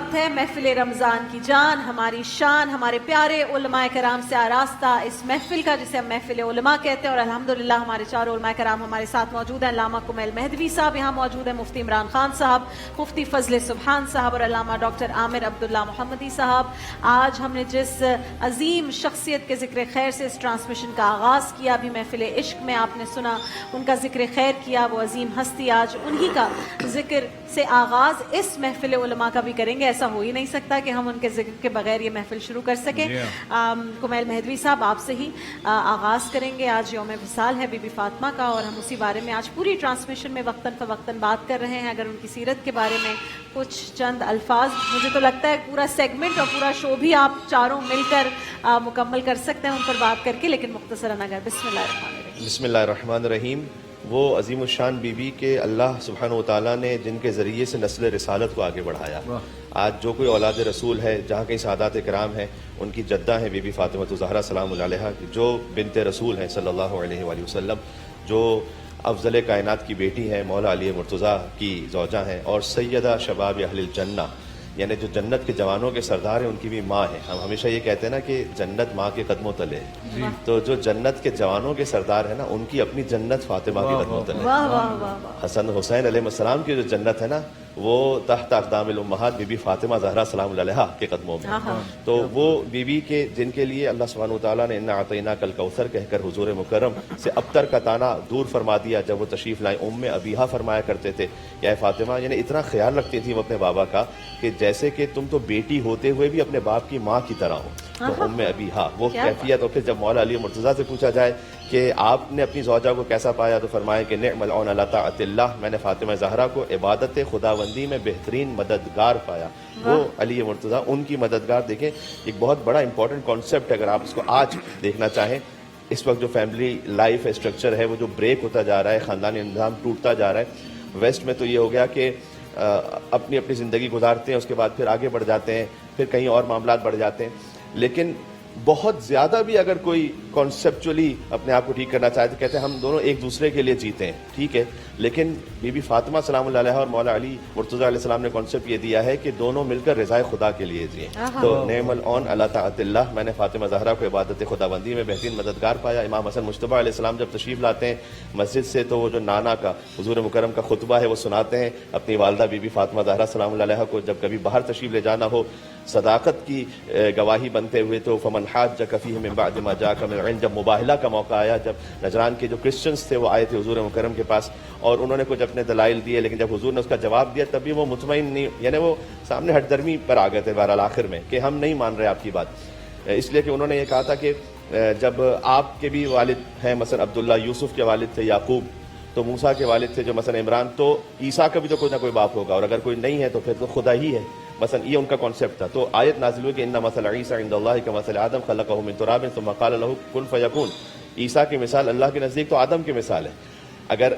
وقت ہے محفل رمضان کی جان، ہماری شان، ہمارے پیارے علماء کرام سے آراستہ اس محفل کا جسے ہم محفل علماء کہتے ہیں، اور الحمدللہ ہمارے چاروں علماء کرام ہمارے ساتھ موجود ہیں۔ علامہ کمیل مہدوی صاحب یہاں موجود ہیں، مفتی عمران خان صاحب، مفتی فضل سبحان صاحب اور علامہ ڈاکٹر عامر عبداللہ محمدی صاحب۔ آج ہم نے جس عظیم شخصیت کے ذکر خیر سے اس ٹرانسمیشن کا آغاز کیا، ابھی محفل عشق میں آپ نے سنا ان کا ذکر خیر کیا، وہ عظیم ہستی، آج انہی کا ذکر سے آغاز اس محفل علماء کا بھی کریں گے۔ ایسا ہو ہی نہیں سکتا کہ ہم ان کے ذکر کے بغیر یہ محفل شروع کر سکیں۔ کمیل مہدوی صاحب آپ سے ہی آغاز کریں گے۔ آج یوم وصال ہے بی بی فاطمہ کا، اور ہم اسی بارے میں آج پوری ٹرانسمیشن میں وقتاً فوقتاً بات کر رہے ہیں۔ اگر ان کی سیرت کے بارے میں کچھ چند الفاظ، مجھے تو لگتا ہے پورا سیگمنٹ اور پورا شو بھی آپ چاروں مل کر مکمل کر سکتے ہیں ان پر بات کر کے، لیکن مختصراً اگر بسم اللہ الرحمن الرحیم۔ بسم اللہ الرحمن الرحیم۔ وہ عظیم الشان بی بی کے اللہ سبحانہ و تعالیٰ نے جن کے ذریعے سے نسل رسالت کو آگے بڑھایا، آج جو کوئی اولاد رسول ہے، جہاں کہیں سعادات کرام ہیں، ان کی جدہ ہیں بی بی فاطمہ الزہرا سلام اللہ علیہا، جو بنت رسول ہیں صلی اللہ علیہ وآلہ وسلم، جو افضل کائنات کی بیٹی ہیں، مولا علی مرتضیٰ کی زوجہ ہیں، اور سیدہ شباب اہل الجنہ، یعنی جو جنت کے جوانوں کے سردار ہیں، ان کی بھی ماں ہے۔ ہم ہمیشہ یہ کہتے ہیں نا کہ جنت ماں کے قدموں تلے ہے، تو جو جنت کے جوانوں کے سردار ہیں نا، ان کی اپنی جنت فاطمہ کے قدموں تلے ہے۔ حسن حسین علیہ السلام کی جو جنت ہے نا، وہ تحت اقدام الامہات بی بی فاطمہ زہرا سلام اللہ علیہا کے قدموں میں۔ تو وہ بی بی کے جن کے لیے اللہ سبحانہ وتعالیٰ نے انا اعطیناک الکوثر کہہ کر حضور مکرم سے ابتر کا تانا دور فرما دیا جب وہ تشریف لائیں۔ ام ابیہا فرمایا کرتے تھے یا فاطمہ، یعنی اتنا خیال رکھتی تھی وہ اپنے بابا کا کہ جیسے کہ تم تو بیٹی ہوتے ہوئے بھی اپنے باپ کی ماں کی طرح ہو۔ تو ام ابیہا وہ کیفیت۔ اور پھر جب مولا علی مرتضیٰ سے پوچھا جائے کہ آپ نے اپنی زوجہ کو کیسا پایا، تو فرمایا کہ نعم العون علی طاعت اللہ، میں نے فاطمہ زہرا کو عبادت خداوندی میں بہترین مددگار پایا۔ وہ علی مرتضیٰ ان کی مددگار۔ دیکھیں ایک بہت بڑا امپورٹنٹ کانسیپٹ ہے، اگر آپ اس کو آج دیکھنا چاہیں، اس وقت جو فیملی لائف اسٹرکچر ہے وہ جو بریک ہوتا جا رہا ہے، خاندانی نظام ٹوٹتا جا رہا ہے۔ ویسٹ میں تو یہ ہو گیا کہ اپنی اپنی زندگی گزارتے ہیں، اس کے بعد پھر آگے بڑھ جاتے ہیں، پھر کہیں اور معاملات بڑھ جاتے ہیں، لیکن بہت زیادہ بھی اگر کوئی کانسیپچولی اپنے آپ کو ٹھیک کرنا چاہے تو کہتے ہیں ہم دونوں ایک دوسرے کے لیے جیتے ہیں، ٹھیک ہے، لیکن بی بی فاطمہ سلام اللہ علیہا اور مولا علی مرتضیٰ علیہ السلام نے کانسیپٹ یہ دیا ہے کہ دونوں مل کر رضائے خدا کے لیے جئیں۔ تو نعم العون علی طاعت اللہ، میں نے فاطمہ زہرا کو عبادت خداوندی میں بہترین مددگار پایا۔ امام حسن مجتبیٰ علیہ السلام جب تشریف لاتے ہیں مسجد سے، تو وہ جو نانا کا حضور مکرم کا خطبہ ہے وہ سناتے ہیں اپنی والدہ بی بی فاطمہ زہرا سلام اللہ علیہا کو۔ جب کبھی باہر تشریف لے جانا ہو صداقت کی گواہی بنتے ہوئے، تو فمن حاجک فیہ من بعد ما جاءک من العلم، جب مباہلہ کا موقع آیا، جب نجران کے جو کرسچنز تھے وہ آئے تھے حضور مکرم کے پاس اور انہوں نے کچھ اپنے دلائل دیے، لیکن جب حضور نے اس کا جواب دیا تب بھی وہ مطمئن نہیں، یعنی وہ سامنے ہٹ درمی پر آ گئے تھے بہرحال آخر میں کہ ہم نہیں مان رہے آپ کی بات، اس لیے کہ انہوں نے یہ کہا تھا کہ جب آپ کے بھی والد ہیں، مثلا عبداللہ، یوسف کے والد تھے یعقوب، تو موسیٰ کے والد تھے جو مثلا عمران، تو عیسیٰ کا بھی تو کوئی نہ کوئی باپ ہوگا، اور اگر کوئی نہیں ہے تو پھر تو خدا ہی ہے، مثلا یہ ان کا کانسیپٹ تھا۔ تو آیت نازل ہوئی کہ ان مثل عیسیٰ عند اللہ کمثل آدم خلقہ من تراب ثم قال له کن فیکون۔ عیسیٰ کی مثال اللہ کے نزدیک تو آدم کی مثال ہے۔ اگر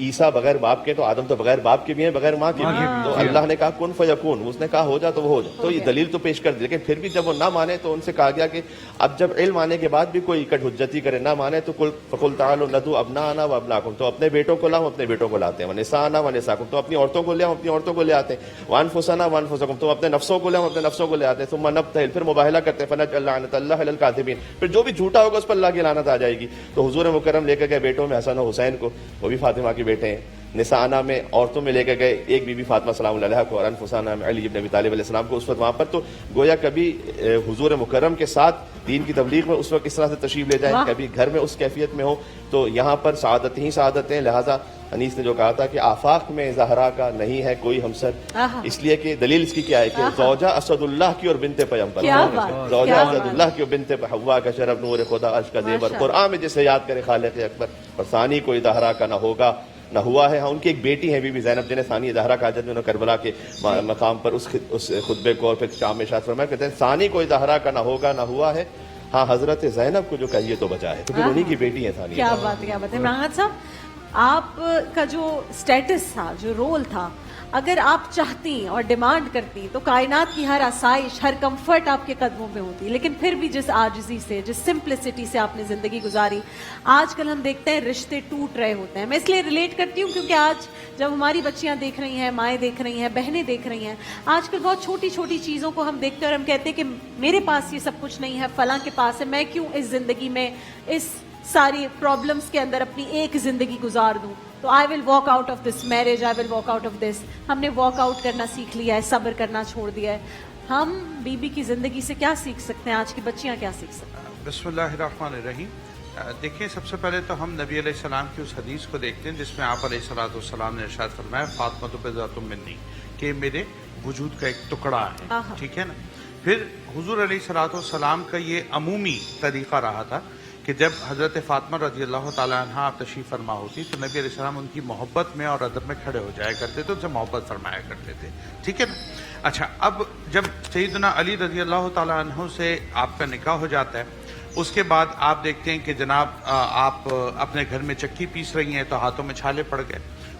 عیسیٰ بغیر باپ کے، تو آدم تو بغیر باپ کے بھی ہیں، بغیر ماں کے بھی ہیں، تو اللہ نے کہا کن فیکون، اس نے کہا ہو جا تو وہ ہو جا۔ تو یہ دلیل تو پیش کر دی، لیکن پھر بھی جب وہ نہ مانے تو ان سے کہا گیا کہ اب جب علم آنے کے بعد بھی کوئی اکٹ حجتی کرے، نہ مانے، تو فقل تعالوا ندعو ابناءنا وابناءکم، تو اپنے بیٹوں کو لاؤ، اپنے بیٹوں کو لاتے ہیں، ونساءنا ونساءکم، تو اپنی عورتوں کو لے آؤ، اپنی عورتوں کو لے آتے ہیں، وانفسنا وانفسکم، تو اپنے نفسوں کو لے آؤ، اپنے نفسوں کو لے آتے ہیں، ثم نبتہل، پھر مباہلہ کرتے ہیں، فنجعل لعنۃ اللہ علی الکاذبین، پھر جو بھی جھوٹا ہوگا اس پر اللہ کی لعنت آ جائے گی۔ تو حضور مکرم لے کر گئے بیٹوں میں حسن و حسین کو، وہ بھی فاطمہ کے بیٹے ہیں، نساءنا میں عورتوں میں لے کے گئے ایک بی بی فاطمہ سلام اللہ علیہا کو، اور انفسانا میں علی ابن ابی طالب علیہ السلام کو اس وقت وہاں پر۔ تو گویا کبھی حضور مکرم کے ساتھ دین کی تبلیغ میں اس وقت اس طرح سے تشریف لے جائیں، کبھی گھر میں اس کیفیت میں ہو، تو یہاں پر سعادت ہی سعادت ہیں۔ لہٰذا انیس نے جو کہا تھا کہ آفاق میں زہرا کا نہیں ہے کوئی ہمسر، اس لیے کہ دلیل اس کی کیا ہے کہ زوجہ اسد اللہ کی اور بنت پیغمبر، زوجہ اسد اللہ کی اور بنت حوا کا شرف، نور خدا، عرش کا زیور، قرآن میں جسے یاد کرے خالق اکبر، اور ثانی کوئی زہرا کا نہ ہوگا نہ ہوا ہے۔ ہاں ان کی ایک بیٹی ہے بی بی زینب، جنہیں ثانی زہرا کہا جاتا ہے، انہوں نے کربلا کے مقام پر اس خطبے کو اور پھر شام میں ارشاد فرمایا، کہتے ہیں ثانی کوئی زہرا کا نہ ہوگا نہ ہوا ہے، ہاں حضرت زینب کو جو کہیے تو بچا ہے، تو پھر انہی کی بیٹی ہے ثانی۔ کیا بات ہے، کیا بات ہے۔ عمران صاحب، آپ کا جو سٹیٹس تھا، جو رول تھا، اگر آپ چاہتی اور ڈیمانڈ کرتی تو کائنات کی ہر آسائش، ہر کمفرٹ آپ کے قدموں پہ ہوتی، لیکن پھر بھی جس عاجزی سے، جس سمپلسٹی سے آپ نے زندگی گزاری. آج کل ہم دیکھتے ہیں رشتے ٹوٹ رہے ہوتے ہیں. میں اس لیے ریلیٹ کرتی ہوں کیونکہ آج جب ہماری بچیاں دیکھ رہی ہیں، مائیں دیکھ رہی ہیں، بہنیں دیکھ رہی ہیں، آج کل بہت چھوٹی چھوٹی چیزوں کو ہم دیکھتے ہیں اور ہم کہتے ہیں کہ میرے پاس یہ سب کچھ نہیں ہے، فلاں کے پاس ہے، میں کیوں اس زندگی میں اس ساری پرابلمس کے اندر اپنی ایک زندگی گزار دوں. تو I will walk out of this marriage, I will walk out of this. ہم نے واک آؤٹ کرنا سیکھ لیا ہے، صبر کرنا چھوڑ دیا ہے. ہم بی بی کی زندگی سے کیا سیکھ سکتے ہیں؟ آج کی بچیاں کیا سیکھ سکتے ہیں؟ بسم اللہ الرحمن الرحیم. دیکھیں، سب سے پہلے تو ہم نبی علیہ السلام کی اس حدیث کو دیکھتے ہیں جس میں آپ علیہ السلام نے ارشاد فرمایا فاطمہ بضعۃ منی، کہ میرے وجود کا ایک ٹکڑا ہے. ٹھیک ہے نا. پھر حضور علیہ السلام کا یہ عمومی طریقہ رہا تھا کہ جب حضرت فاطمہ رضی اللہ تعالیٰ عنہ آپ تشریف فرما ہوتی تو نبی علیہ السلام ان کی محبت میں اور ادب میں کھڑے ہو جایا کرتے تھے، ان سے محبت فرمایا کرتے تھے. ٹھیک ہے نا. اچھا، اب جب سیدنا علی رضی اللہ تعالیٰ عنہ سے آپ کا نکاح ہو جاتا ہے، اس کے بعد آپ دیکھتے ہیں کہ جناب آپ اپنے گھر میں چکی پیس رہی ہیں تو ہاتھوں میں چھالے پڑ گئے.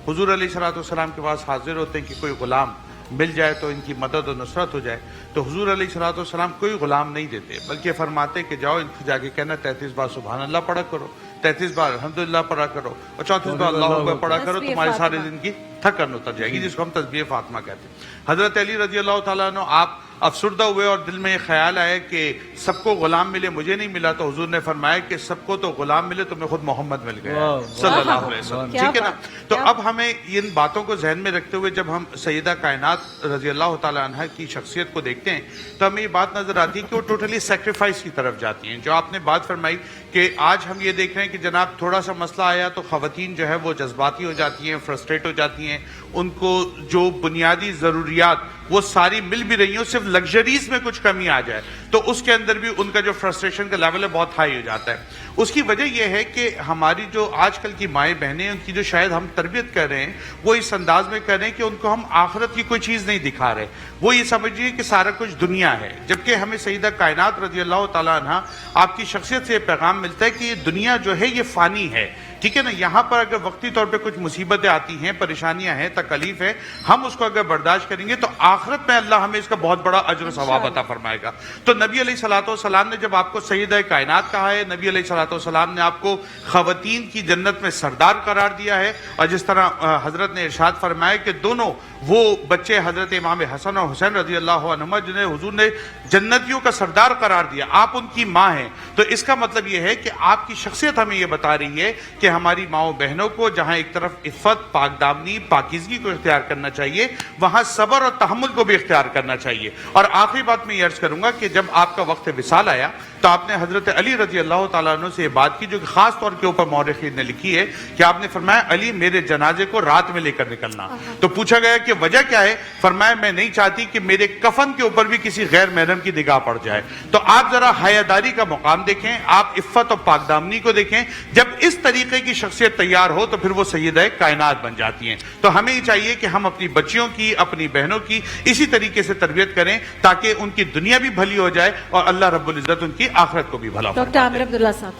حضور علیہ السلام کے پاس حاضر ہوتے ہیں کہ کوئی غلام مل جائے تو ان کی مدد و نصرت ہو جائے. تو حضور علیہ السلام کوئی غلام نہیں دیتے، بلکہ فرماتے کہ جاؤ ان کو جا کے کہنا 33 بار سبحان اللہ پڑھا کرو، 33 بار الحمدللہ پڑھا کرو اور 34 بار اللہ اکبر پڑھا کرو، تمہاری ساری زندگی تھکن اتر جائے گی، جس کو ہم تسبیح فاطمہ کہتے ہیں. حضرت علی رضی اللہ تعالیٰ عنہ آپ افسردہ ہوئے اور دل میں یہ خیال آئے کہ سب کو غلام ملے، مجھے نہیں ملا، تو حضور نے فرمایا کہ سب کو تو غلام ملے، تمہیں خود محمد مل گیا صلی اللہ علیہ وسلم. ٹھیک ہے نا. تو اب ہمیں ان باتوں کو ذہن میں رکھتے ہوئے جب ہم سیدہ کائنات رضی اللہ تعالیٰ عنہ کی شخصیت کو دیکھتے ہیں تو ہمیں یہ بات نظر آتی ہے کہ وہ ٹوٹلی سیکریفائس کی طرف جاتی ہیں. جو آپ نے بات فرمائی کہ آج ہم یہ دیکھ رہے ہیں کہ جناب تھوڑا سا مسئلہ آیا تو خواتین جو ہے وہ جذباتی ہو جاتی ہیں، فرسٹریٹ ہو جاتی ہیں. ان کو جو بنیادی ضروریات وہ ساری مل بھی رہی ہیں، صرف لگژریز میں کچھ کمی آ جائے تو اس کے اندر بھی ان کا جو فرسٹریشن کا لیول ہے بہت ہائی ہو جاتا ہے. اس کی وجہ یہ ہے کہ ہماری جو آج کل کی مائیں بہنیں، ان کی جو شاید ہم تربیت کر رہے ہیں وہ اس انداز میں کر رہے ہیں کہ ان کو ہم آخرت کی کوئی چیز نہیں دکھا رہے. وہ یہ سمجھیے کہ سارا کچھ دنیا ہے، جبکہ ہمیں سیدہ کائنات رضی اللہ تعالیٰ عنہ آپ کی شخصیت سے یہ پیغام ملتا ہے کہ یہ دنیا جو ہے یہ فانی ہے. ٹھیک ہے نا. یہاں پر اگر وقتی طور پہ کچھ مصیبتیں آتی ہیں، پریشانیاں ہیں، تکلیف ہے، ہم اس کو اگر برداشت کریں گے تو آخرت میں اللہ ہمیں اس کا بہت بڑا اجر و ثواب عطا فرمائے گا. تو نبی علیہ السلام نے جب آپ کو سیدہ کائنات کہا ہے، نبی علیہ السلام نے آپ کو خواتین کی جنت میں سردار قرار دیا ہے. اور جس طرح حضرت نے ارشاد فرمایا کہ دونوں وہ بچے حضرت امام حسن اور حسین رضی اللہ عنہما جنہیں حضور نے جنتیوں کا سردار قرار دیا، آپ ان کی ماں ہیں. تو اس کا مطلب یہ ہے کہ آپ کی شخصیت ہمیں یہ بتا رہی ہے کہ ہماری ماؤں بہنوں کو جہاں ایک طرف عفت، پاک دامنی، پاکیزگی کو اختیار کرنا چاہیے، وہاں صبر اور تحمل کو بھی اختیار کرنا چاہیے. اور آخری بات میں یہ عرض کروں گا کہ جب آپ کا وقت وصال آیا تو آپ نے حضرت علی رضی اللہ تعالیٰ عنہ سے یہ بات کی جو کہ خاص طور کے اوپر مورخین نے لکھی ہے کہ آپ نے فرمایا علی میرے جنازے کو رات میں لے کر نکلنا. تو پوچھا گیا کہ وجہ کیا ہے؟ فرمایا میں نہیں چاہتی کہ میرے کفن کے اوپر بھی کسی غیر محرم کی نگاہ پڑ جائے. تو آپ ذرا حیاداری کا مقام دیکھیں، آپ عفت اور پاک دامنی کو دیکھیں. جب اس طریقے کی شخصیت تیار ہو تو پھر وہ سیدہ کائنات بن جاتی ہیں. تو ہمیں یہ چاہیے کہ ہم اپنی بچیوں کی، اپنی بہنوں کی اسی طریقے سے تربیت کریں تاکہ ان کی دنیا بھی بھلی ہو جائے اور اللہ رب العزت ان کی آخرت کو بھی بھلا فرمائے. ڈاکٹر عامر عبداللہ صاحب.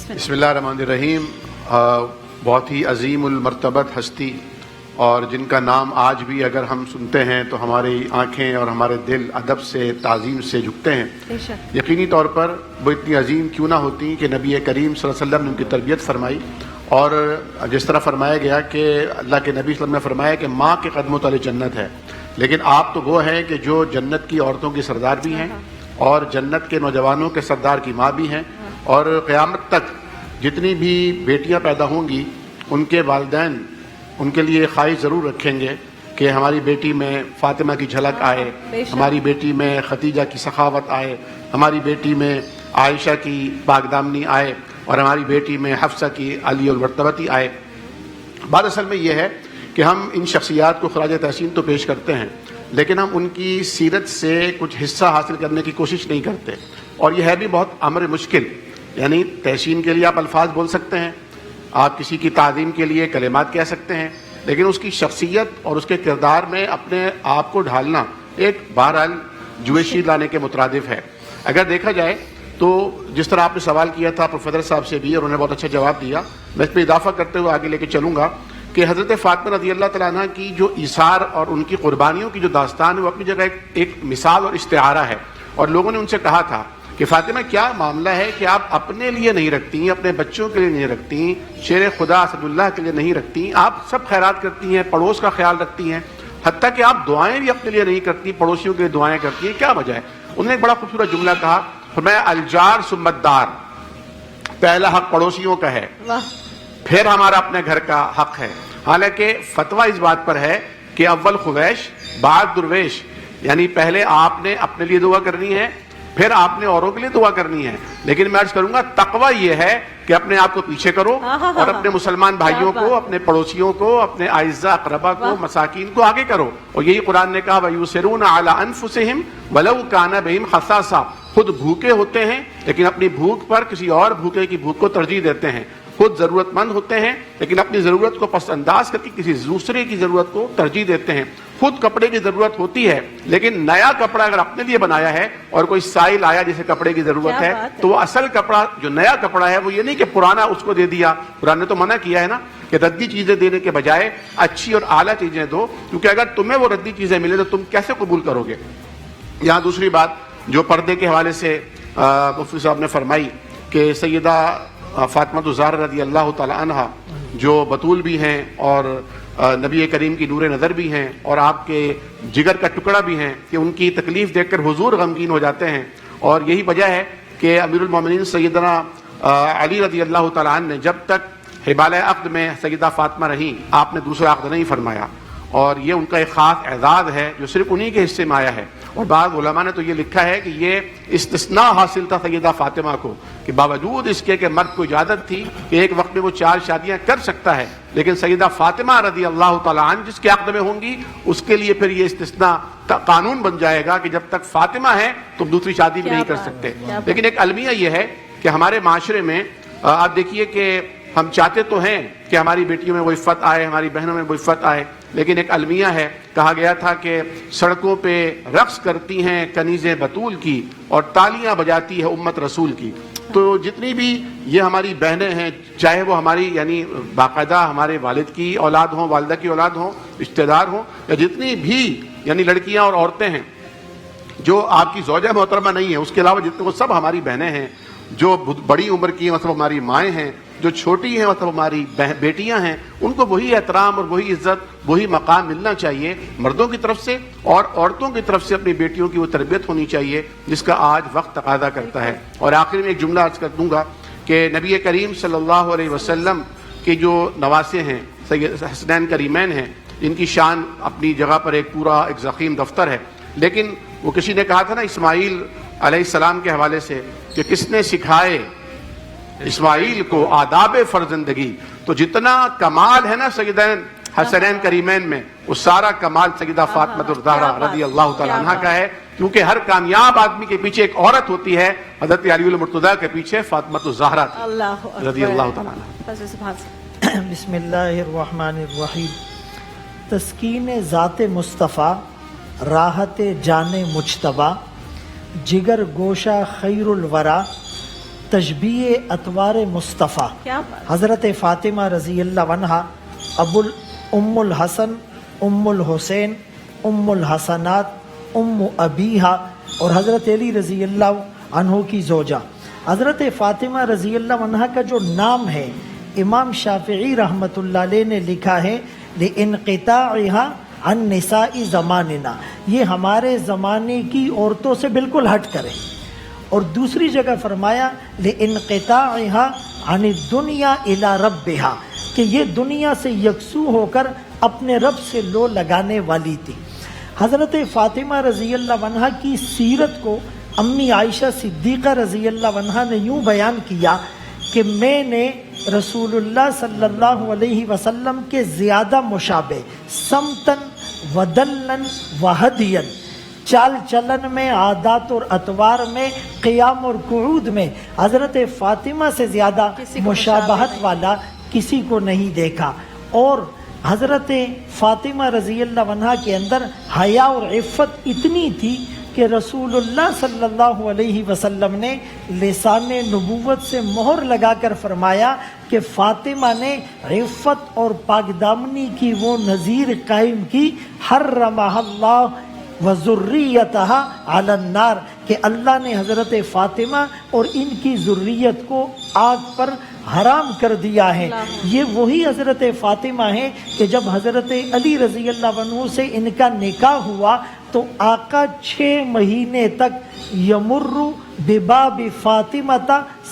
بسم اللہ الرحمن الرحیم. بہت ہی عظیم المرتبت ہستی اور جن کا نام آج بھی اگر ہم سنتے ہیں تو ہماری آنکھیں اور ہمارے دل ادب سے، تعظیم سے جھکتے ہیں. یقینی طور پر وہ اتنی عظیم کیوں نہ ہوتی کہ نبی کریم صلی اللہ علیہ وسلم نے ان کی تربیت فرمائی. اور جس طرح فرمایا گیا کہ اللہ کے نبی صلی اللہ علیہ وسلم نے فرمایا کہ ماں کے قدموں تلے جنت ہے، لیکن آپ تو وہ ہیں کہ جو جنت کی عورتوں کی سردار بھی ہیں اور جنت کے نوجوانوں کے سردار کی ماں بھی ہیں. اور قیامت تک جتنی بھی بیٹیاں پیدا ہوں گی ان کے والدین ان کے لیے خواہش ضرور رکھیں گے کہ ہماری بیٹی میں فاطمہ کی جھلک آئے، ہماری بیٹی میں ختیجہ کی سخاوت آئے، ہماری بیٹی میں عائشہ کی پاک دامنی آئے اور ہماری بیٹی میں حفصہ کی علی المرتبتی آئے. بات اصل میں یہ ہے کہ ہم ان شخصیات کو خراج تحسین تو پیش کرتے ہیں لیکن ہم ان کی سیرت سے کچھ حصہ حاصل کرنے کی کوشش نہیں کرتے. اور یہ ہے بھی بہت امر مشکل. یعنی تحسین کے لیے آپ الفاظ بول سکتے ہیں، آپ کسی کی تعظیم کے لیے کلمات کہہ سکتے ہیں، لیکن اس کی شخصیت اور اس کے کردار میں اپنے آپ کو ڈھالنا ایک بہرحال جویشی لانے کے مترادف ہے. اگر دیکھا جائے تو جس طرح آپ نے سوال کیا تھا پروفیسر صاحب سے بھی اور انہوں نے بہت اچھا جواب دیا، میں اس پہ اضافہ کرتے ہوئے آگے لے کے چلوں گا کہ حضرت فاطمہ رضی اللہ تعالیٰ عنہ کی جو ایثار اور ان کی قربانیوں کی جو داستان ہے وہ اپنی جگہ ایک مثال اور استعارہ ہے. اور لوگوں نے ان سے کہا تھا کہ فاطمہ کیا معاملہ ہے کہ آپ اپنے لیے نہیں رکھتی، اپنے بچوں کے لیے نہیں رکھتی، شیر خدا اسد اللہ کے لیے نہیں رکھتی، آپ سب خیرات کرتی ہیں، پڑوس کا خیال رکھتی ہیں، حتیٰ کہ آپ دعائیں بھی اپنے لیے نہیں کرتی، پڑوسیوں کے لیے دعائیں کرتی ہیں، کیا وجہ ہے؟ انہوں نے ایک بڑا خوبصورت جملہ کہا، فرمایا الجار ثم الدار، پہلا حق پڑوسیوں کا ہے، پھر ہمارا اپنے گھر کا حق ہے. حالانکہ فتویٰ اس بات پر ہے کہ اول خویش بعد درویش، یعنی پہلے آپ نے اپنے لیے دعا کرنی ہے، پھر آپ نے اوروں کے لیے دعا کرنی ہے. لیکن میں عرض کروں گا تقویٰ یہ ہے کہ اپنے آپ کو پیچھے کرو اور اپنے مسلمان بھائیوں کو، اپنے پڑوسیوں کو، اپنے اعزاء اقربا کو، مساکین کو آگے کرو. اور یہی قرآن نے کہا وَيُسِرُونَ عَلَىٰ أَنفُسِهِمْ وَلَوْ كَانَ بِهِمْ خَصَاصَةٌ، خود بھوکے ہوتے ہیں لیکن اپنی بھوک پر کسی اور بھوکے کی بھوک کو ترجیح دیتے ہیں، خود ضرورت مند ہوتے ہیں لیکن اپنی ضرورت کو پس انداز کر کے کسی دوسرے کی ضرورت کو ترجیح دیتے ہیں. خود کپڑے کی ضرورت ہوتی ہے لیکن نیا کپڑا اگر اپنے لیے بنایا ہے اور کوئی سائل آیا جسے کپڑے کی ضرورت ہے تو وہ اصل کپڑا جو نیا کپڑا ہے وہ یہ نہیں کہ پرانا اس کو دے دیا. قرآن نے تو منع کیا ہے نا کہ ردی چیزیں دینے کے بجائے اچھی اور اعلیٰ چیزیں دو، کیونکہ اگر تمہیں وہ ردی چیزیں ملے تو تم کیسے قبول کرو گے. یہاں دوسری بات جو پردے کے حوالے سے مفتی صاحب نے فرمائی کہ سیدہ فاطمہ الزہرا رضی اللہ تعالی عنہ جو بطول بھی ہیں اور نبی کریم کی نور نظر بھی ہیں اور آپ کے جگر کا ٹکڑا بھی ہیں، کہ ان کی تکلیف دیکھ کر حضور غمگین ہو جاتے ہیں. اور یہی وجہ ہے کہ امیر المومنین سیدنا علی رضی اللہ تعالیٰ عنہ نے جب تک حبالہ عقد میں سیدہ فاطمہ رہیں آپ نے دوسرا عقد نہیں فرمایا، اور یہ ان کا ایک خاص اعزاز ہے جو صرف انہی کے حصے میں آیا ہے. اور بعض علماء نے تو یہ لکھا ہے کہ یہ استثناء حاصل تھا سیدہ فاطمہ کو کہ باوجود اس کے کہ مرد کو اجازت تھی کہ ایک وقت میں وہ 4 شادیاں کر سکتا ہے، لیکن سیدہ فاطمہ رضی اللہ تعالیٰ عنہ جس کے عقد میں ہوں گی اس کے لیے پھر یہ استثناء قانون بن جائے گا کہ جب تک فاطمہ ہے تم دوسری شادی بھی نہیں کر سکتے. لیکن ایک المیہ یہ ہے کہ ہمارے معاشرے میں آپ دیکھیے کہ ہم چاہتے تو ہیں کہ ہماری بیٹیوں میں وہ عفت آئے، ہماری بہنوں میں وہ عفت آئے، لیکن ایک المیہ ہے، کہا گیا تھا کہ سڑکوں پہ رقص کرتی ہیں کنیزیں بطول کی اور تالیاں بجاتی ہے امت رسول کی. تو جتنی بھی یہ ہماری بہنیں ہیں، چاہے وہ ہماری یعنی باقاعدہ ہمارے والد کی اولاد ہوں، والدہ کی اولاد ہوں، رشتہ دار ہوں، یا جتنی بھی یعنی لڑکیاں اور عورتیں ہیں جو آپ کی زوجہ محترمہ نہیں ہیں، اس کے علاوہ جتنے وہ سب ہماری بہنیں ہیں، جو بڑی عمر کی ہیں مطلب ہماری مائیں ہیں، جو چھوٹی ہیں مطلب ہماری بیٹیاں ہیں، ان کو وہی احترام اور وہی عزت، وہی مقام ملنا چاہیے مردوں کی طرف سے، اور عورتوں کی طرف سے اپنی بیٹیوں کی وہ تربیت ہونی چاہیے جس کا آج وقت تقاضا کرتا ہے. اور آخر میں ایک جملہ عرض کر دوں گا کہ نبی کریم صلی اللہ علیہ وسلم کے جو نواسے ہیں سید حسنین کریمین ہیں، ان کی شان اپنی جگہ پر ایک پورا ایک ضخیم دفتر ہے. لیکن وہ کسی نے کہا تھا نا اسماعیل علیہ السلام کے حوالے سے کہ کس نے سکھائے اسماعیل کو آداب فرزندگی، تو جتنا کمال ہے نا سیدین حسنین کریمین میں وہ سارا کمال سیدہ فاطمہ الزہرا رضی اللہ تعالیٰ عنہ کا ہے، کیونکہ ہر کامیاب آدمی کے پیچھے ایک عورت ہوتی ہے، حضرت علی المرتضیٰ کے پیچھے فاطمہ الزہرا رضی اللہ تعالیٰ عنہ. بسم اللہ الرحمن الرحیم. تسکین ذات مصطفیٰ، راحت جان مجتبیٰ، جگر گوشہ خیر الورا، تشبیہ اطوار مصطفیٰ. حضرت فاطمہ رضی اللہ عنہ ام الحسن، ام الحسین، ام الحسنات، ام ابیہا، اور حضرت علی رضی اللہ عنہ کی زوجہ. حضرت فاطمہ رضی اللہ عنہ کا جو نام ہے امام شافعی رحمۃ اللہ علیہ نے لکھا ہے لِانْقِطَاعِهَا عَنْ نِسَاءِ زَمَانِنَا، یہ ہمارے زمانے کی عورتوں سے بالکل ہٹ کرے. اور دوسری جگہ فرمایا لِانْقِطَاعِهَا عَنِ الدُّنْيَا إِلَى رَبِّهَا، کہ یہ دنیا سے یکسو ہو کر اپنے رب سے لو لگانے والی تھی. حضرت فاطمہ رضی اللہ عنہ کی سیرت کو امی عائشہ صدیقہ رضی اللہ عنہ نے یوں بیان کیا کہ میں نے رسول اللہ صلی اللہ علیہ وسلم کے زیادہ مشابہ سمتن ودلن وہدین، چال چلن میں، عادات اور اطوار میں، قیام اور قعود میں حضرت فاطمہ سے زیادہ مشابہت والا کسی کو نہیں دیکھا. اور حضرت فاطمہ رضی اللہ عنہ کے اندر حیا اور عفت اتنی تھی کہ رسول اللہ صلی اللہ علیہ وسلم نے لسان نبوت سے مہر لگا کر فرمایا کہ فاطمہ نے عفت اور پاکدامنی کی وہ نظیر قائم کی، حرمہ اللہ وذریتها علی النار، کہ اللہ نے حضرت فاطمہ اور ان کی ذریت کو آگ پر حرام کر دیا ہے۔ یہ وہی حضرت فاطمہ ہے کہ جب حضرت علی رضی اللہ عنہ سے ان کا نکاح ہوا تو آقا 6 مہینے تک یمر بباب فاطمہ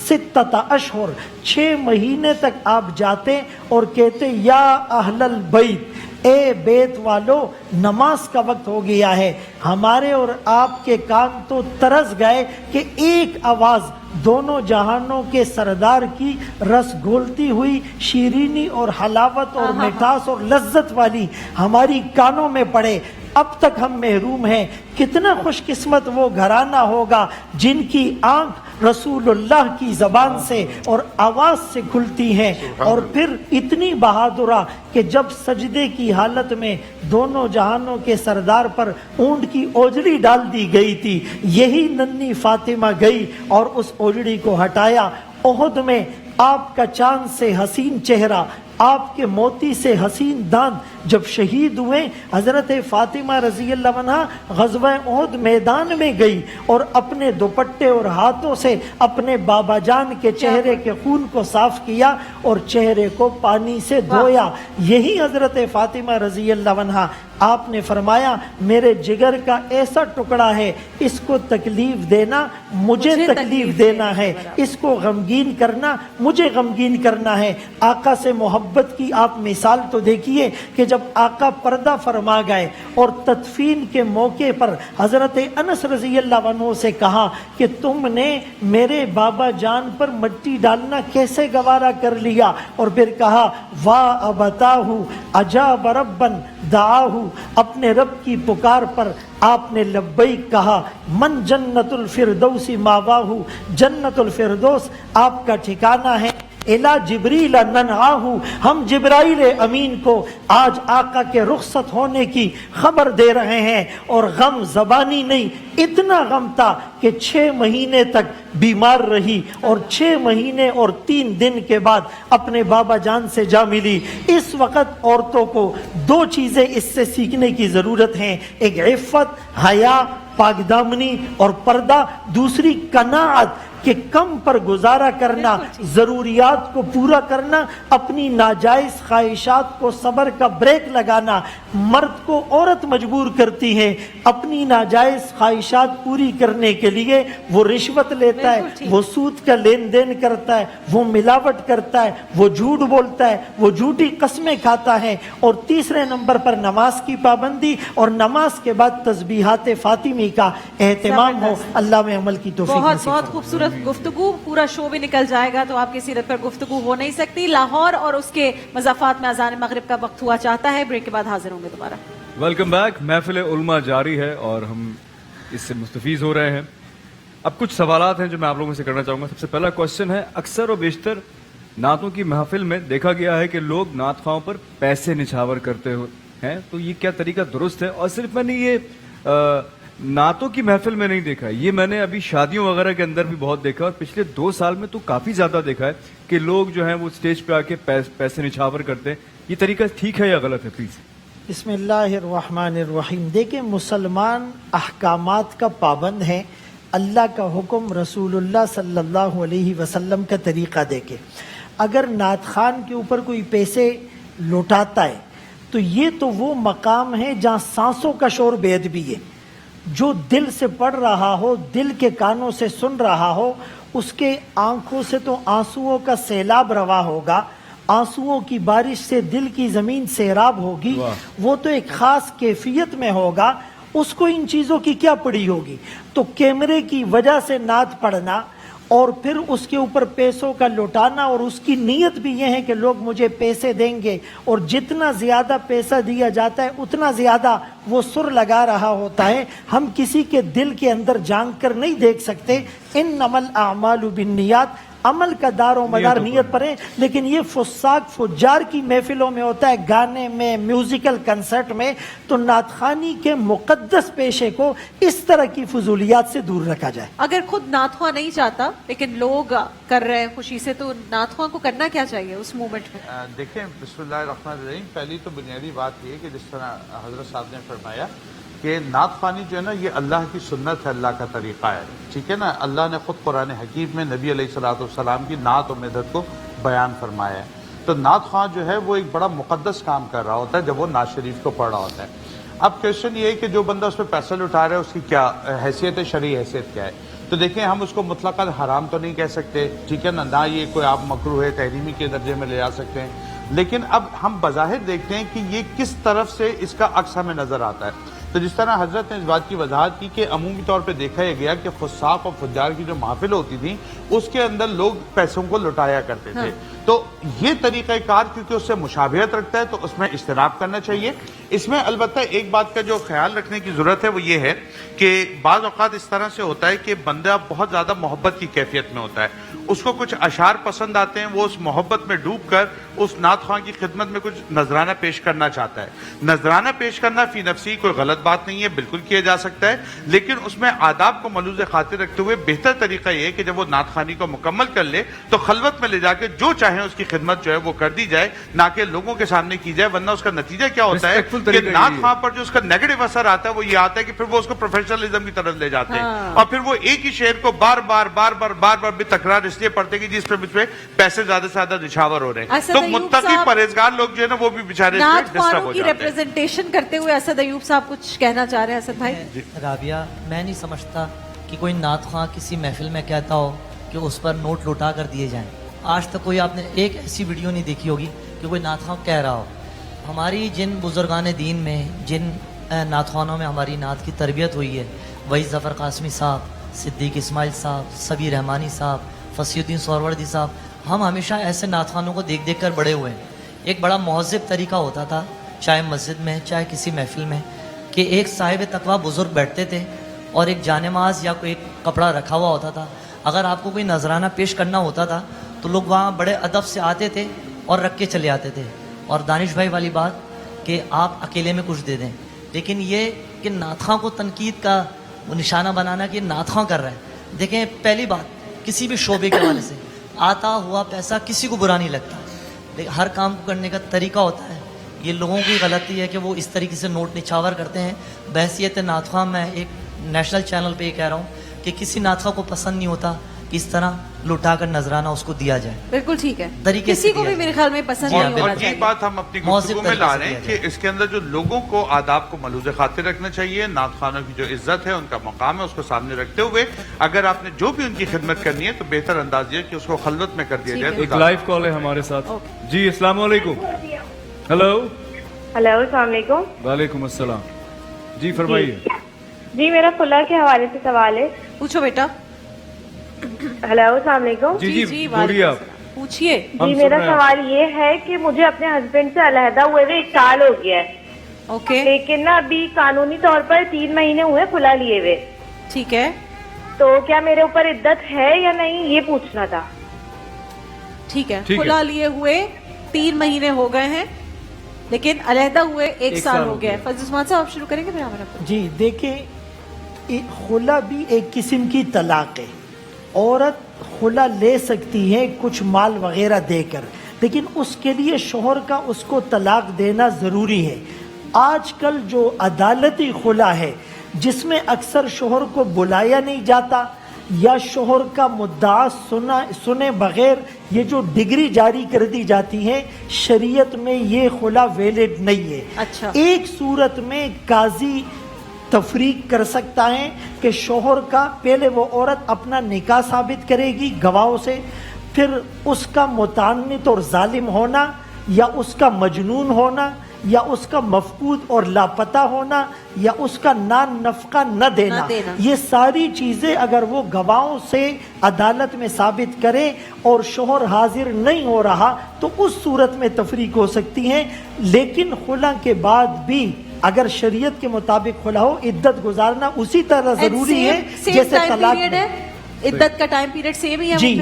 6 اشہر، 6 مہینے تک آپ جاتے اور کہتے یا اہل البیت، اے بیت والو نماز کا وقت ہو گیا ہے۔ ہمارے اور آپ کے کان تو ترس گئے کہ ایک آواز دونوں جہانوں کے سردار کی رس گھولتی ہوئی شیرینی اور حلاوت اور مٹھاس اور لذت والی ہماری کانوں میں پڑے، اب تک ہم محروم ہیں۔ کتنا خوش قسمت وہ گھرانہ ہوگا جن کی آنکھ رسول اللہ کی زبان سے اور آواز سے کھلتی ہیں۔ اور پھر اتنی بہادرہ کہ جب سجدے کی حالت میں دونوں جہانوں کے سردار پر اونٹ کی اوجڑی ڈال دی گئی تھی، یہی ننھی فاطمہ گئی اور اس اوجڑی کو ہٹایا۔ احد میں آپ کا چاند سے حسین چہرہ، آپ کے موتی سے حسین داند جب شہید ہوئے، حضرت فاطمہ رضی اللہ عنہ غزوہ احد میدان میں گئی اور اپنے دوپٹے اور ہاتھوں سے اپنے بابا جان کے چہرے کے خون کو صاف کیا اور چہرے کو پانی سے دھویا۔ یہی حضرت فاطمہ رضی اللہ عنہ، آپ نے فرمایا میرے جگر کا ایسا ٹکڑا ہے، اس کو تکلیف دینا مجھے تکلیف دینا ہے، اس کو غمگین کرنا مجھے غمگین کرنا ہے۔ آقا سے محبت کی آپ مثال تو دیکھیے کہ جب آقا پردہ فرما گئے اور تدفین کے موقع پر حضرت انس رضی اللہ عنہ سے کہا کہ تم نے میرے بابا جان پر مٹی ڈالنا کیسے گوارا کر لیا، اور پھر کہا واہ ابتاہ اجاب ربن دعاہ، اپنے رب کی پکار پر آپ نے لبیک کہا۔ من جنت الفردوس ماواہ، جنت الفردوس آپ کا ٹھکانہ ہے۔ الا جبریل ننعاہ، ہم جبرائیل امین کو آج آقا کے رخصت ہونے کی خبر دے رہے ہیں، اور غم زبانی نہیں، اتنا غم تھا کہ 6 مہینے تک بیمار رہی اور 6 مہینے اور 3 دن کے بعد اپنے بابا جان سے جا ملی۔ اس وقت عورتوں کو 2 چیزیں اس سے سیکھنے کی ضرورت ہے، ایک عفت، حیا، پاکدامنی اور پردہ، دوسری قناعت کہ کم پر گزارا کرنا، ضروریات کو پورا کرنا، اپنی ناجائز خواہشات کو صبر کا بریک لگانا۔ مرد کو عورت مجبور کرتی ہے اپنی ناجائز خواہشات پوری کرنے کے لیے، وہ رشوت لیتا ہے، وہ سود کا لین دین کرتا ہے، وہ ملاوٹ کرتا ہے، وہ جھوٹ بولتا ہے، وہ جھوٹی قسمیں کھاتا ہے۔ اور تیسرے نمبر پر نماز کی پابندی اور نماز کے بعد تسبیحات فاطمی کا اہتمام ہو۔ اللہ میں عمل کی توفیق بہت نصیب بہت خوبصورت گفتگو، پورا شو بھی نکل جائے گا تو آپ کی سیرت پر گفتگو ہو نہیں سکتی۔ لاہور اور اس کے مضافات میں اذان مغرب کا وقت ہوا چاہتا ہے، بریک کے بعد حاضر ہوں گے دوبارہ۔ Welcome back. محفل علماء جاری ہے اور ہم اس سے مستفیض ہو رہے ہیں۔ اب کچھ سوالات ہیں جو میں آپ لوگوں سے کرنا چاہوں گا۔ سب سے پہلا کوشچن ہے، اکثر و بیشتر نعتوں کی محفل میں دیکھا گیا ہے کہ لوگ نعت خواہوں پر پیسے نچھاور کرتے ہیں، تو یہ کیا طریقہ درست ہے؟ اور صرف میں نے یہ نعتوں کی محفل میں نہیں دیکھا ہے، یہ میں نے ابھی شادیوں وغیرہ کے اندر بھی بہت دیکھا، اور پچھلے 2 سال میں تو کافی زیادہ دیکھا ہے کہ لوگ جو ہیں وہ اسٹیج پہ آ کے پیسے نچھاور کرتے ہیں۔ یہ طریقہ ٹھیک ہے یا غلط ہے؟ پلیز۔ بسم اللہ الرحمن الرحیم۔ دیکھیں، مسلمان احکامات کا پابند ہے، اللہ کا حکم، رسول اللہ صلی اللہ علیہ وسلم کا طریقہ دیکھیں۔ اگر نعت خان کے اوپر کوئی پیسے لوٹاتا ہے تو یہ تو وہ مقام ہے جہاں سانسوں کا شور بے ادبی ہے۔ جو دل سے پڑھ رہا ہو، دل کے کانوں سے سن رہا ہو، اس کے آنکھوں سے تو آنسوؤں کا سیلاب روا ہوگا، آنسوؤں کی بارش سے دل کی زمین سیراب ہوگی، وہ تو ایک خاص کیفیت میں ہوگا، اس کو ان چیزوں کی کیا پڑی ہوگی؟ تو کیمرے کی وجہ سے نعت پڑھنا اور پھر اس کے اوپر پیسوں کا لوٹانا، اور اس کی نیت بھی یہ ہے کہ لوگ مجھے پیسے دیں گے، اور جتنا زیادہ پیسہ دیا جاتا ہے اتنا زیادہ وہ سر لگا رہا ہوتا ہے۔ ہم کسی کے دل کے اندر جھانک کر نہیں دیکھ سکتے۔ انما الاعمال بالنیات، عمل کا دار و مدار نیت پر ہے. لیکن یہ فساق فجار کی محفلوں میں ہوتا ہے, گانے میں, میوزیکل کنسرٹ میں. تو نعت خوانی کے مقدس پیشے کو اس طرح کی فضولیات سے دور رکھا جائے. اگر خود نعت خواں نہیں چاہتا لیکن لوگ کر رہے ہیں خوشی سے, تو نعت خواں کو کرنا کیا چاہیے اس مومنٹ میں؟ دیکھیں, بسم اللہ الرحمن الرحیم. پہلی تو بنیادی بات یہ کہ جس طرح حضرت صاحب نے فرمایا کہ نعت خوانی جو ہے نا یہ اللہ کی سنت ہے, اللہ کا طریقہ ہے, ٹھیک ہے نا. اللہ نے خود قرآن حکیم میں نبی علیہ السلام کی نعت و مدحت کو بیان فرمایا ہے. تو نعت خواں جو ہے وہ ایک بڑا مقدس کام کر رہا ہوتا ہے جب وہ نعت شریف کو پڑھ رہا ہوتا ہے. اب کویشچن یہ ہے کہ جو بندہ اس پہ پیسہ لٹا رہا ہے اس کی کیا حیثیت ہے, شرعی حیثیت کیا ہے. تو دیکھیں, ہم اس کو مطلقاً حرام تو نہیں کہہ سکتے, ٹھیک ہے نا, نہ یہ کوئی آپ مکروہ ہے تحریمی کے درجے میں لے جا سکتے ہیں. لیکن اب ہم بظاہر دیکھتے ہیں کہ یہ کس طرف سے اس کا عکس ہمیں نظر آتا ہے. تو جس طرح حضرت نے اس بات کی وضاحت کی کہ عمومی طور پہ دیکھا یہ گیا کہ فساق اور فجار کی جو محفل ہوتی تھی اس کے اندر لوگ پیسوں کو لٹایا کرتے تھے. تو یہ طریقہ کار کیونکہ اس سے مشابہت رکھتا ہے تو اس میں اجتناب کرنا چاہیے. اس میں البتہ ایک بات کا جو خیال رکھنے کی ضرورت ہے وہ یہ ہے کہ بعض اوقات اس طرح سے ہوتا ہے کہ بندہ بہت زیادہ محبت کی کیفیت میں ہوتا ہے, اس کو کچھ اشعار پسند آتے ہیں, وہ اس محبت میں ڈوب کر اس نعت خواں کی خدمت میں کچھ نذرانہ پیش کرنا چاہتا ہے. نذرانہ پیش کرنا فی نفسی کوئی غلط بات نہیں ہے, بالکل کیا جا سکتا ہے, لیکن اس میں آداب کو ملحوظ خاطر رکھتے ہوئے بہتر طریقہ یہ ہے کہ جب وہ نعت خوانی کو مکمل کر لے تو خلوت میں لے جا کے جو چاہیں اس کی خدمت جو ہے وہ کر دی جائے, نہ کہ لوگوں کے سامنے کی جائے. ورنہ اس کا نتیجہ کیا ہوتا ہے کہ نعت خواں پر جو اس کا نیگیٹو اثر آتا ہے وہ یہ آتا ہے کہ پھر وہ اس کو پروفیشنلزم کی طرف لے جاتے ہیں اور پھر وہ ایک ہی شعر کو بار بار بھی تکرار اس لیے پڑھتے ہیں کہ جس پہ پیسے زیادہ سے زیادہ نچھاور ہو رہے ہیں. تو متقی پرہیزگار لوگ جو ہے نا وہ بھی بیچارے نعت ڈسٹرب خوانوں ہو کی جاتے ہیں. ریپریزنٹیشن کرتے ہوئے اسد ایوب صاحب کچھ کہنا چاہ رہے ہیں. اسد بھائی, رابعہ, میں نہیں سمجھتا کہ کوئی نعت خواں کسی محفل میں کہتا ہو کہ اس پر نوٹ لوٹا کر دیے جائیں. آج تک کوئی آپ نے ایک ایسی ویڈیو نہیں دیکھی ہوگی کہ کوئی نعت خواں کہہ رہا ہو. ہماری جن بزرگان دین میں, جن نعت خوانوں میں ہماری نعت کی تربیت ہوئی ہے, وحید ظفر قاسمی صاحب, صدیق اسماعیل صاحب, سبی رحمانی صاحب, فصیح الدین سہروردی صاحب, ہم ہمیشہ ایسے نعت خوانوں کو دیکھ دیکھ کر بڑے ہوئے ہیں. ایک بڑا مہذب طریقہ ہوتا تھا, چاہے مسجد میں چاہے کسی محفل میں, کہ ایک صاحب تقویٰ بزرگ بیٹھتے تھے اور ایک جانماز یا کوئی ایک کپڑا رکھا ہوا ہوتا تھا. اگر آپ کو کوئی نذرانہ پیش کرنا ہوتا تھا تو لوگ وہاں بڑے ادب سے آتے تھے اور رکھ کے چلے آتے تھے. اور دانش بھائی والی بات کہ آپ اکیلے میں کچھ دے دیں, لیکن یہ کہ نعت خواں کو تنقید کا وہ نشانہ بنانا کہ نعت خواں کر رہا ہے. دیکھیں, پہلی بات, کسی بھی شعبے کے حوالے سے آتا ہوا پیسہ کسی کو برا نہیں لگتا, لیکن ہر کام کو کرنے کا طریقہ ہوتا ہے. یہ لوگوں کی غلطی ہے کہ وہ اس طریقے سے نوٹ نچھاور کرتے ہیں. بحیثیت نعت خواں میں ایک نیشنل چینل پہ یہ کہہ رہا ہوں کہ کسی نعت خواں کو پسند نہیں ہوتا کہ اس طرح لٹا کر نذرانہ اس کو دیا جائے. بالکل ٹھیک ہے, طریقے سے کسی کو بھی میرے خیال میں پسند نہیں ہونا اور یہ چاہیے. بات ہم اپنی گفتگو میں لا رہے ہیں کہ اس کے اندر جو لوگوں کو آداب کو ملحوظ خاطر رکھنا چاہیے, نعت خوانوں کی جو عزت ہے, ان کا مقام ہے, اس کو سامنے رکھتے ہوئے اگر آپ نے جو بھی ان کی خدمت کرنی ہے تو بہتر انداز یہ کہ اس کو خلوت میں کر دیا جائے. ایک لائیو کال ہے ہمارے ساتھ. جی السلام علیکم. ہلو السلام علیکم. وعلیکم السلام. جی فرمائیے. جی میرا خلا کے حوالے سے سوال ہے. پوچھو بیٹا. ہیلو السلام علیکم. جی بولیے آپ. پوچھئے. جی میرا سوال یہ ہے کہ مجھے اپنے ہسبینڈ سے علیحدہ ہوئے 1 سال ہو گیا ہے, اوکے, لیکن نا ابھی قانونی طور پر 3 مہینے ہوئے کھلا لیے ہوئے. ٹھیک ہے, تو کیا میرے اوپر عدت ہے یا نہیں, یہ پوچھنا تھا. ٹھیک ہے, کھلا لیے ہوئے 3 مہینے ہو گئے ہیں لیکن علیحدہ ہوئے 1 سال ہو گیا ہے. فضل عثمان صاحب آپ شروع کریں گے پھر ہمارا. جی دیکھیں, خلا بھی ایک قسم کی طلاق ہے. عورت خلا لے سکتی ہے کچھ مال وغیرہ دے کر, لیکن اس کے لیے شوہر کا اس کو طلاق دینا ضروری ہے. آج کل جو عدالتی خلا ہے جس میں اکثر شوہر کو بلایا نہیں جاتا یا شوہر کا مدعا سنے بغیر یہ جو ڈگری جاری کر دی جاتی ہے, شریعت میں یہ خلا ویلڈ نہیں ہے. اچھا, ایک صورت میں قاضی تفریق کر سکتا ہے کہ شوہر کا پہلے وہ عورت اپنا نکاح ثابت کرے گی گواہوں سے, پھر اس کا متعنت اور ظالم ہونا یا اس کا مجنون ہونا یا اس کا مفقود اور لاپتہ ہونا یا اس کا نفقہ نہ دینا, یہ ساری چیزیں اگر وہ گواہوں سے عدالت میں ثابت کرے اور شوہر حاضر نہیں ہو رہا تو اس صورت میں تفریق ہو سکتی ہے. لیکن خلا کے بعد بھی اگر شریعت کے مطابق خلا ہو, عدت گزارنا اسی طرح ضروری ہے جیسے طلاق ہے. عدت کا ٹائم پیریڈ سیم ہی ہے. جی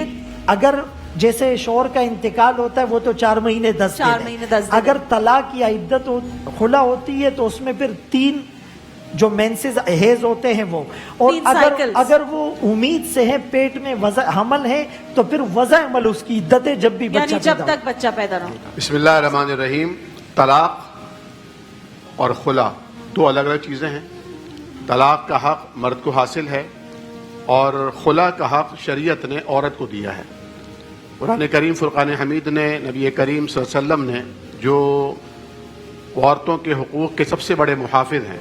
اگر جیسے شوہر کا انتقال ہوتا ہے وہ تو 4 مہینے 10 دن 4 مہینے 10 دن اگر طلاق یا عدت خلا ہوتی ہے تو اس میں پھر 3 جو مینسز حیض ہوتے ہیں وہ، اور 3 cycles. اگر وہ امید سے ہے پیٹ میں حمل ہے تو پھر وضع حمل اس کی عدت ہے جب بھی بچہ یعنی جب پیدا تک بچہ پیدا نہ ہو. بسم اللہ الرحمن الرحیم. طلاق اور خلا 2 الگ الگ چیزیں ہیں. طلاق کا حق مرد کو حاصل ہے اور خلا کا حق شریعت نے عورت کو دیا ہے. قرآن کریم فرقان حمید نے نبی کریم صلی اللہ علیہ وسلم نے جو عورتوں کے حقوق کے سب سے بڑے محافظ ہیں،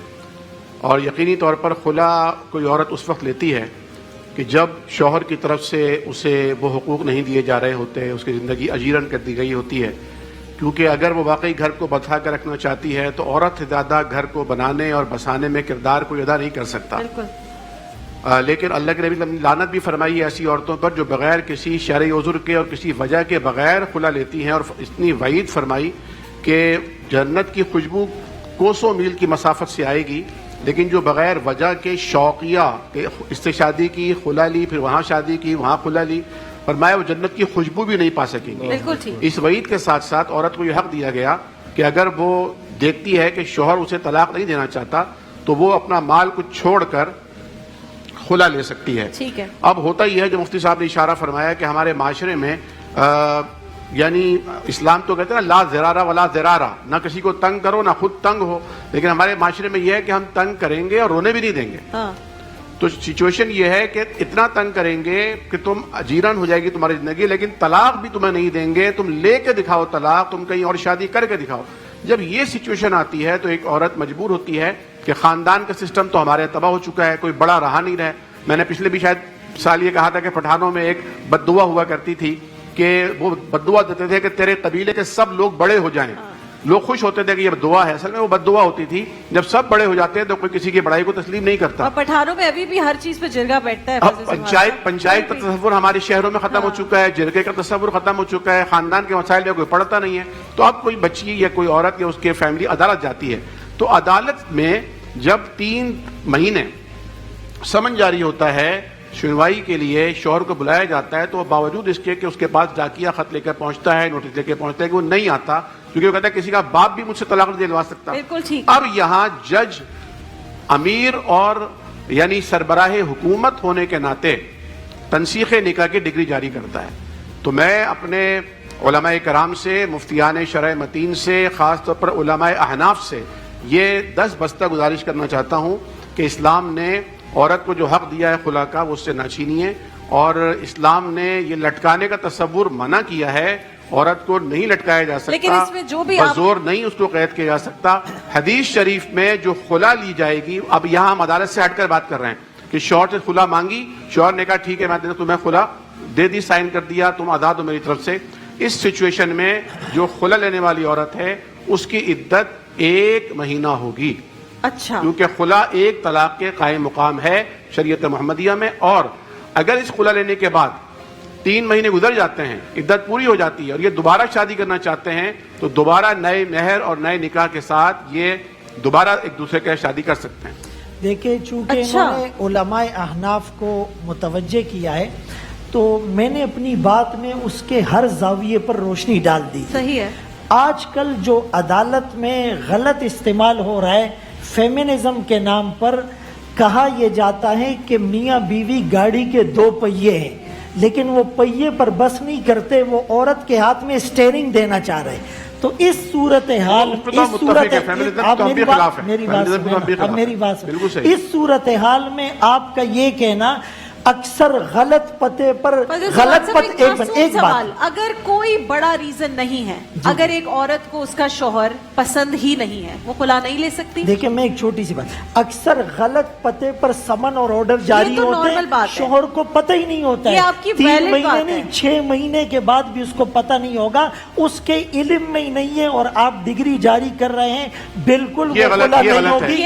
اور یقینی طور پر خلا کوئی عورت اس وقت لیتی ہے کہ جب شوہر کی طرف سے اسے وہ حقوق نہیں دیے جا رہے ہوتے، اس کی زندگی اجیرن کر دی گئی ہوتی ہے. کیونکہ اگر وہ واقعی گھر کو بٹھا کر رکھنا چاہتی ہے تو عورت سے زیادہ گھر کو بنانے اور بسانے میں کردار کوئی ادا نہیں کر سکتا. بالکل. لیکن اللہ کے نبی نے لعنت بھی فرمائی ہے ایسی عورتوں پر جو بغیر کسی شرعی عذر کے اور کسی وجہ کے بغیر خلا لیتی ہیں، اور اتنی وعید فرمائی کہ جنت کی خوشبو کوسوں میل کی مسافت سے آئے گی، لیکن جو بغیر وجہ کے شوقیہ کہ اس سے شادی کی، خلا لی، پھر وہاں شادی کی، وہاں خلا لی، فرمایا وہ جنت کی خوشبو بھی نہیں پا سکیں گی. بالکل ٹھیک. اس وعید کے ساتھ ساتھ عورت کو یہ حق دیا گیا کہ اگر وہ دیکھتی ہے کہ شوہر اسے طلاق نہیں دینا چاہتا تو وہ اپنا مال کچھ چھوڑ کر خلا لے سکتی ہے. ٹھیک ہے. اب ہوتا یہ ہے جو مفتی صاحب نے اشارہ فرمایا کہ ہمارے معاشرے میں یعنی اسلام تو کہتے ہیں نا لا ضرارہ ولا ضرارہ، نہ کسی کو تنگ کرو نہ خود تنگ ہو، لیکن ہمارے معاشرے میں یہ ہے کہ ہم تنگ کریں گے اور رونے بھی نہیں دیں گے. ہاں. تو سچویشن یہ ہے کہ اتنا تنگ کریں گے کہ تم اجیرن ہو جائے گی تمہاری زندگی، لیکن طلاق بھی تمہیں نہیں دیں گے. تم لے کے دکھاؤ طلاق، تم کہیں اور شادی کر کے دکھاؤ. جب یہ سچویشن آتی ہے تو ایک عورت مجبور ہوتی ہے کہ خاندان کا سسٹم تو ہمارے تباہ ہو چکا ہے، کوئی بڑا رہا نہیں رہا. میں نے پچھلے بھی شاید سال یہ کہا تھا کہ پٹھانوں میں ایک بد دعا ہوا کرتی تھی کہ وہ بد دعا دیتے تھے کہ تیرے قبیلے کے سب لوگ بڑے ہو جائیں. لوگ خوش ہوتے تھے کہ یہ دعا ہے، اصل میں وہ بد دعا ہوتی تھی. جب سب بڑے ہو جاتے ہیں تو کوئی کسی کی بڑائی کو تسلیم نہیں کرتا. اور پٹھانوں میں ابھی بھی ہر چیز پہ جرگہ بیٹھتا ہے. پنچایت کا تصور ہمارے شہروں میں ختم ہو چکا ہے، جرگے کا تصور ختم ہو چکا ہے، خاندان کے مسائل میں کوئی پڑھتا نہیں ہے. تو اب کوئی بچی یا کوئی عورت یا اس کے فیملی عدالت جاتی ہے تو عدالت میں جب 3 مہینے سمن جاری ہوتا ہے سنوائی کے لیے، شوہر کو بلایا جاتا ہے تو باوجود اس کے کہ اس کے پاس ڈاکیہ خط لے کر پہنچتا ہے، نوٹس لے کے پہنچتا ہے کہ وہ نہیں آتا، کیونکہ وہ کہتا ہے کسی کا باپ بھی مجھ سے طلاق نہیں دلوا سکتا. بالکل ٹھیک. اب یہاں جج امیر اور یعنی سربراہ حکومت ہونے کے ناطے تنسیخ نکاح کی ڈگری جاری کرتا ہے. تو میں اپنے علماء کرام سے، مفتیان شرع متین سے، خاص طور پر علماء احناف سے یہ 10 بستہ گزارش کرنا چاہتا ہوں کہ اسلام نے عورت کو جو حق دیا ہے خلا کا وہ اس سے نہ چھینیے. اور اسلام نے یہ لٹکانے کا تصور منع کیا ہے. عورت کو نہیں لٹکایا جا سکتا، لیکن اس میں جو بھی بزور نہیں اس کو قید کیا جا سکتا. حدیث شریف میں جو خلا لی جائے گی، اب یہاں ہم عدالت سے ہٹ کر بات کر رہے ہیں کہ شوہر سے خلا مانگی، شوہر نے کہا ٹھیک ہے میں تمہیں خلا دے دی، سائن کر دیا، تم آزاد ہو میری طرف سے. اس سچویشن میں جو خلا لینے والی عورت ہے اس کی عدت 1 مہینہ ہوگی. اچھا. کیونکہ خلا ایک طلاق کے قائم مقام ہے شریعت محمدیہ میں. اور اگر اس خلا لینے کے بعد 3 مہینے گزر جاتے ہیں، عدت پوری ہو جاتی ہے اور یہ دوبارہ شادی کرنا چاہتے ہیں تو دوبارہ نئے مہر اور نئے نکاح کے ساتھ یہ دوبارہ ایک دوسرے کے شادی کر سکتے ہیں. دیکھیں چونکہ انہوں نے علماء احناف کو متوجہ کیا ہے تو میں نے اپنی بات میں اس کے ہر زاویے پر روشنی ڈال دی. صحیح ہے. آج کل جو عدالت میں غلط استعمال ہو رہا ہے فیمنزم کے نام پر، کہا یہ جاتا ہے کہ میاں بیوی گاڑی کے 2 پہیے ہیں، لیکن وہ پہیے پر بس نہیں کرتے، وہ عورت کے ہاتھ میں اسٹیئرنگ دینا چاہ رہے ہیں. تو اس صورتحال اس صورتحال میں آپ کا یہ کہنا اکثر غلط پتے پر غلط ایک بات، اگر کوئی بڑا ریزن نہیں ہے، اگر ایک عورت کو اس کا شوہر پسند ہی نہیں ہے، وہ خلا نہیں لے سکتی. دیکھیں میں ایک چھوٹی سی بات، اکثر غلط پتے پر سمن اور آرڈر جاری ہوتے ہیں، شوہر کو پتہ ہی نہیں ہوتا ہے. 3 مہینے نہیں 6 مہینے کے بعد بھی اس کو پتہ نہیں ہوگا، اس کے علم میں ہی نہیں ہے اور آپ ڈگری جاری کر رہے ہیں. بالکل وہ خلا نہیں ہوگی.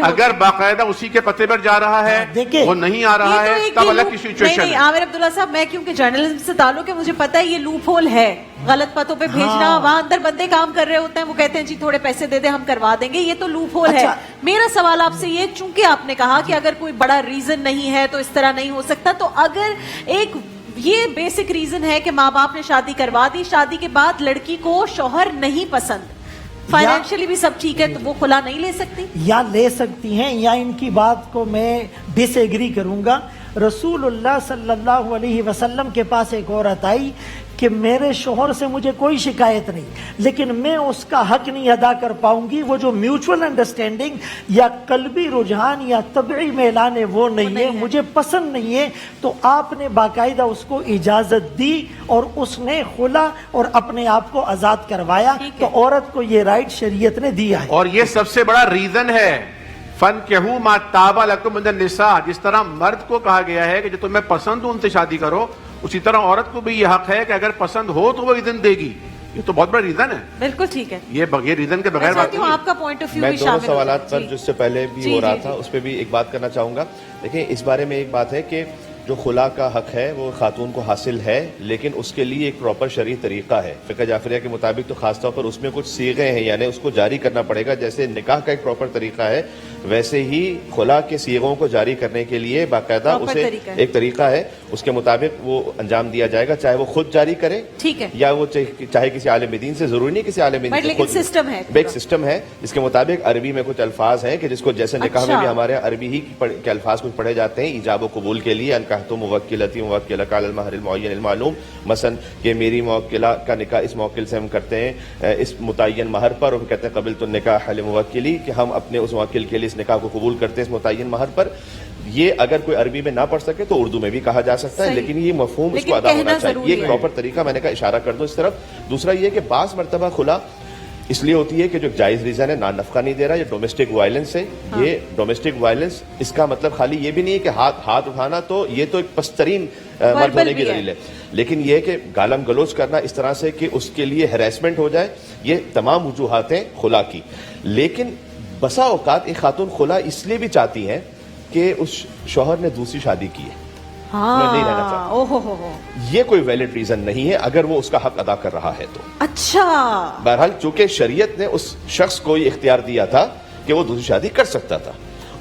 اگر باقاعدہ اسی کے پتے پر جا رہا ہے دیکھیں وہ نہیں آ رہا ہے تب الگ کی سچویشن نہیں عامر عبداللہ صاحب، میں کیونکہ جرنلزم سے تعلق ہے، مجھے پتا ہے یہ لوپ ہول ہے، غلط پتوں پہ بھیجنا، وہاں اندر بندے کام کر رہے ہوتے ہیں، وہ کہتے ہیں جی تھوڑے پیسے دے دیں ہم کروا دیں گے، یہ تو لوپ ہول ہے. میرا سوال آپ سے یہ، چونکہ آپ نے کہا کہ اگر کوئی بڑا ریزن نہیں ہے تو اس طرح نہیں ہو سکتا، تو اگر ایک یہ بیسک ریزن ہے کہ ماں باپ نے شادی کروا دی، شادی کے بعد لڑکی کو شوہر نہیں پسند، فائنینشلی بھی سب ٹھیک ہے، تو وہ خلا نہیں لے سکتی؟ یا لے سکتی ہیں، یا ان کی بات کو میں ڈس ایگری کروں گا. رسول اللہ صلی اللہ علیہ وسلم کے پاس ایک عورت آئی کہ میرے شوہر سے مجھے کوئی شکایت نہیں، لیکن میں اس کا حق نہیں ادا کر پاؤں گی، وہ جو میوچول انڈرسٹینڈنگ یا قلبی رجحان یا طبعی میلان ہے وہ نہیں ہے، مجھے پسند نہیں ہے. تو آپ نے باقاعدہ اس کو اجازت دی اور اس نے خلا اور اپنے آپ کو آزاد کروایا. تو عورت کو یہ رائٹ شریعت نے دیا ہے، اور یہ سب سے بڑا ریزن ہے فَانْكِحُوا مَا طَابَ لَكُم مِنَ النِّسَاء. جس طرح مرد کو کہا گیا ہے کہ جو تمہیں پسند ہو ان سے شادی کرو، اسی طرح عورت کو بھی یہ حق ہے کہ اگر پسند ہو تو وہ اذن دے گی. یہ تو بہت بڑا ریزن ہے. بالکل ٹھیک ہے، یہ ریزن کے بغیر بات نہیں ہے. آپ کا پوائنٹ آف ویو میں بھی دونوں شامل سوالات پر جو اس سے پہلے بھی ہو رہا تھا اس پہ بھی ایک بات کرنا چاہوں گا. دیکھیں اس بارے میں ایک بات ہے کہ جو خلا کا حق ہے وہ خاتون کو حاصل ہے، لیکن اس کے لیے ایک پراپر شرعی طریقہ ہے. فقہ جعفریہ کے مطابق تو خاص طور پر اس میں کچھ صیغے ہیں، یعنی اس کو جاری کرنا پڑے گا. جیسے نکاح کا ایک پراپر طریقہ ہے، ویسے ہی خلا کے صیغوں کو جاری کرنے کے لیے باقاعدہ اسے ایک طریقہ ہے، اس کے مطابق وہ انجام دیا جائے گا، چاہے وہ خود جاری کرے یا وہ چاہے کسی عالم دین سے، ضروری نہیں کسی عالم دین سے، خود ایک سسٹم ہے جس کے مطابق عربی میں کچھ الفاظ ہیں کہ جس کو جیسے نکاح میں بھی ہمارے عربی ہی کے الفاظ کچھ پڑھے جاتے ہیں ایجاب و قبول کے لیے. انکحت موکلتی موکلہ علی المہر المعین المعلوم، مثلا کہ میری موکلہ کا نکاح اس موکل سے ہم کرتے ہیں اس متعین مہر پر، اور کہتے ہیں قبلت النکاح لموکلی، کہ ہم اپنے اس موکل کے لیے اس نکاح کو قبول کرتے ہیں اس متعین مہر پر. یہ اگر کوئی عربی میں نہ پڑھ سکے تو اردو میں بھی کہا جا سکتا ہے، لیکن یہ مفہوم اس کو ادا ہونا چاہیے. یہ ایک پراپر طریقہ میں نے کہا اشارہ کر دو اس طرف. دوسرا یہ کہ بعض مرتبہ خلا اس لیے ہوتی ہے کہ جو جائز ریزن ہے، نہ نفقہ نہیں دے رہا، یہ ڈومیسٹک وائلنس ہے. یہ ڈومیسٹک وائلنس اس کا مطلب خالی یہ بھی نہیں ہے کہ ہاتھ اٹھانا، تو یہ تو ایک پسترین مرد ہونے کی دلیل ہے، لیکن یہ کہ گالم گلوچ کرنا اس طرح سے کہ اس کے لیے ہیراسمنٹ ہو جائے، یہ تمام وجوہات ہیں خلا کی. لیکن بسا اوقات ایک خاتون خلا اس لیے بھی چاہتی ہیں کہ اس شوہر نے دوسری شادی کی ہے، میں نہیں رہنا چاہتا. یہ کوئی ویلڈ ریزن نہیں ہے اگر وہ اس کا حق ادا کر رہا ہے تو. اچھا، بہرحال چونکہ شریعت نے اس شخص کو یہ اختیار دیا تھا کہ وہ دوسری شادی کر سکتا تھا،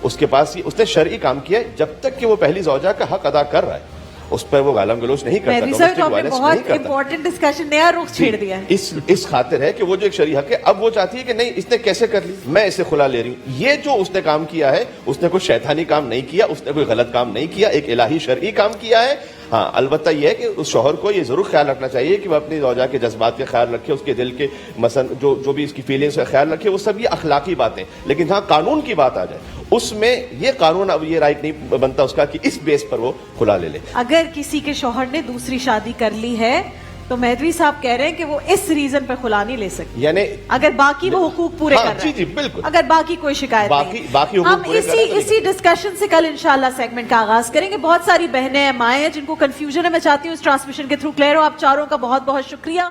اس کے پاس اس نے شرعی کام کیا ہے. جب تک کہ وہ پہلی زوجہ کا حق ادا کر رہا ہے اس پر وہ گالم گلوچ نہیں کرتا، ڈومیسٹک وائلنس نہیں کرتا. امپورٹنٹ ڈسکشن، نیا رخ چھیڑ دیا ہے. اس خاطر ہے کہ وہ جو ایک شرعی حق ہے، اب وہ چاہتی ہے کہ نہیں اس نے کیسے کر لی، میں اسے خلا لے رہی ہوں. یہ جو اس نے کام کیا ہے اس نے کوئی شیطانی کام نہیں کیا، اس نے کوئی غلط کام نہیں کیا، ایک الہی شرعی کام کیا ہے. ہاں البتہ یہ ہے کہ اس شوہر کو یہ ضرور خیال رکھنا چاہیے کہ وہ اپنی زوجہ کے جذبات کا خیال رکھے، اس کے دل کے مثلا جو بھی اس کی فیلنگس کا خیال رکھے، وہ سب یہ اخلاقی باتیں. لیکن جہاں قانون کی بات آ جائے اس میں یہ قانون اب یہ رائٹ نہیں بنتا اس کا کہ اس بیس پر وہ خلا لے لے. اگر کسی کے شوہر نے دوسری شادی کر لی ہے تو مہدوی صاحب کہہ رہے ہیں کہ وہ اس ریزن پہ خلا نہیں لے سکتے، یعنی اگر باقی وہ حقوق پورے کر رہے ہیں. جی بالکل، اگر باقی کوئی شکایت نہیں. ہم اسی ڈسکشن سے کل انشاءاللہ سیگمنٹ کا آغاز کریں گے. بہت ساری بہنیں ہیں، مائیں ہیں جن کو کنفیوژن ہے، میں چاہتی ہوں اس ٹرانسمیشن کے تھرو کلیئر ہو. آپ چاروں کا بہت بہت شکریہ.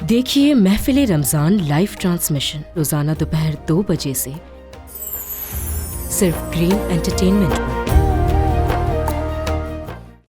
دیکھیے محفل رمضان لائیو ٹرانسمیشن روزانہ دوپہر 2 بجے سے صرف گرین انٹرٹینمنٹ پر.